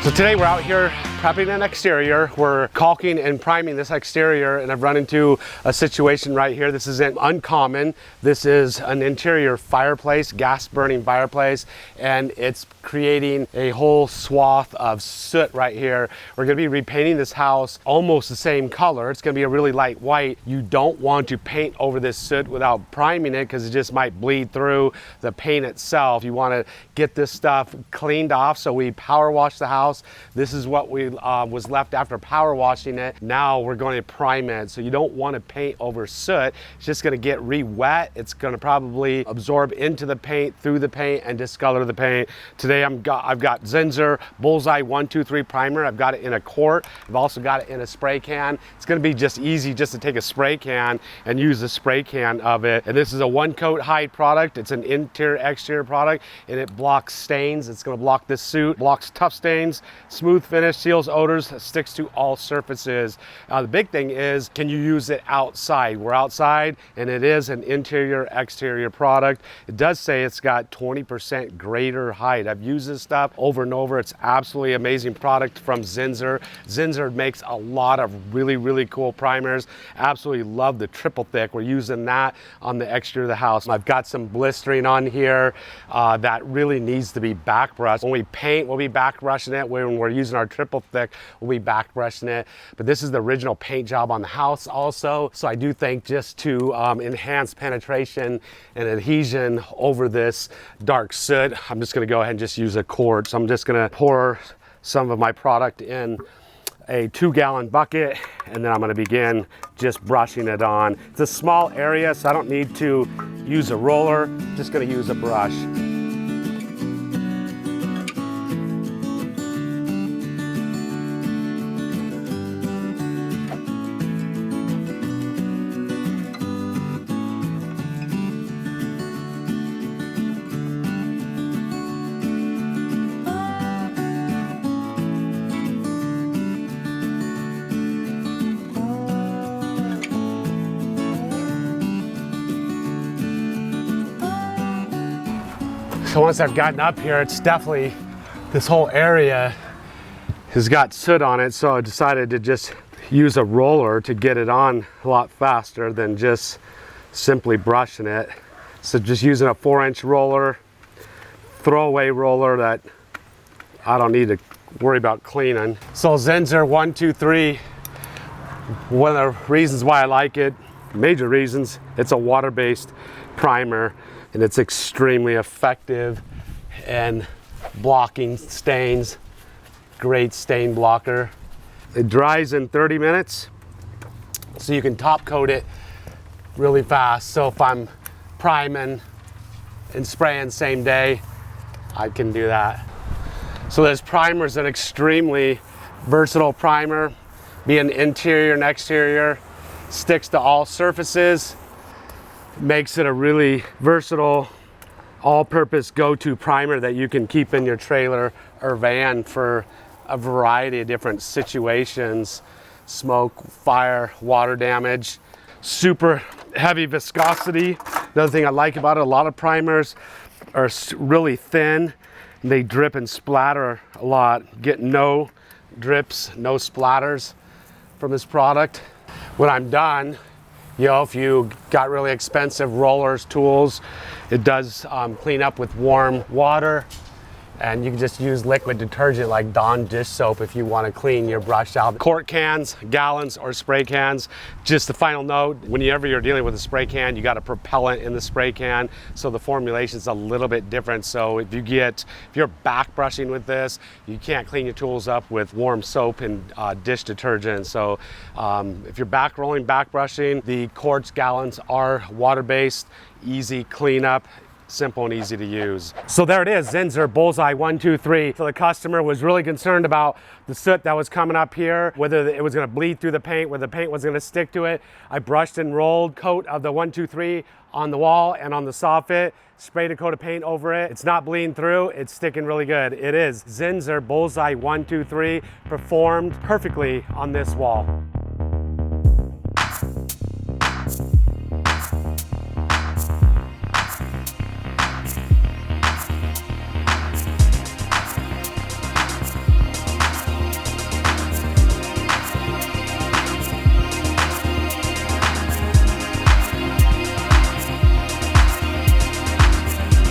So today we're out here prepping an exterior. We're caulking and priming this exterior, and I've run into a situation right here. This isn't uncommon. This is an interior fireplace, gas burning fireplace, and it's creating a whole swath of soot right here. We're gonna be repainting this house almost the same color. It's gonna be a really light white. You don't want to paint over this soot without priming it because it just might bleed through the paint itself. You wanna get this stuff cleaned off, so we power wash the house. This is what we was left after power washing it. Now we're going to prime it. So you don't want to paint over soot. It's just going to get re-wet. It's going to probably absorb into the paint, through the paint, and discolor the paint. Today I've got Zinsser Bullseye 123 primer. I've got it in a quart. I've also got it in a spray can. It's going to be just easy just to take a spray can and use the spray can of it. And this is a one coat hide product. It's an interior exterior product, and it blocks stains. It's going to block this soot, blocks tough stains, smooth finish, seals odors, sticks to all surfaces. The big thing is, can you use it outside? We're outside, and it is an interior exterior product. It does say it's got 20% greater height. I've used this stuff over and over. It's absolutely amazing product from Zinsser. Zinsser makes a lot of really cool primers. Absolutely love the triple thick. We're using that on the exterior of the house. I've got some blistering on here that really needs to be back brushed. When we paint, we'll be back brushing it. When we're using our triple thick, we'll be back brushing it. But this is the original paint job on the house also. So I do think just to enhance penetration and adhesion over this dark soot, I'm just gonna go ahead and just use a quart. So I'm just gonna pour some of my product in a 2-gallon bucket, and then I'm gonna begin just brushing it on. It's a small area, so I don't need to use a roller, just gonna use a brush. So once I've gotten up here, it's definitely, this whole area has got soot on it, so I decided to just use a roller to get it on a lot faster than just simply brushing it. So just using a 4-inch roller, throwaway roller that I don't need to worry about cleaning. So Zinsser 123, one of the reasons why I like it, major reasons, it's a water-based primer, and it's extremely effective in blocking stains. Great stain blocker. It dries in 30 minutes, so you can top coat it really fast. So if I'm priming and spraying same day, I can do that. So this primer is an extremely versatile primer, being interior and exterior, sticks to all surfaces, makes it a really versatile, all-purpose go-to primer that you can keep in your trailer or van for a variety of different situations: smoke, fire, water damage. Super heavy viscosity. Another thing I like about it, a lot of primers are really thin. They drip and splatter a lot. Get no drips, no splatters from this product. When I'm done, you know, if you got really expensive rollers, tools, it does clean up with warm water, and you can just use liquid detergent like Dawn dish soap if you want to clean your brush out. Quart cans, gallons, or spray cans. Just the final note, whenever you're dealing with a spray can, you got a propellant in the spray can, so the formulation is a little bit different. So if you're back brushing with this, you can't clean your tools up with warm soap and dish detergent. So if you're back rolling, back brushing, the quarts, gallons are water-based, easy cleanup, simple and easy to use. So there it is, Zinsser Bullseye 123. So the customer was really concerned about the soot that was coming up here, whether it was gonna bleed through the paint, whether the paint was gonna stick to it. I brushed and rolled coat of the 123 on the wall and on the soffit, sprayed a coat of paint over it. It's not bleeding through, it's sticking really good. It is Zinsser Bullseye 123, performed perfectly on this wall.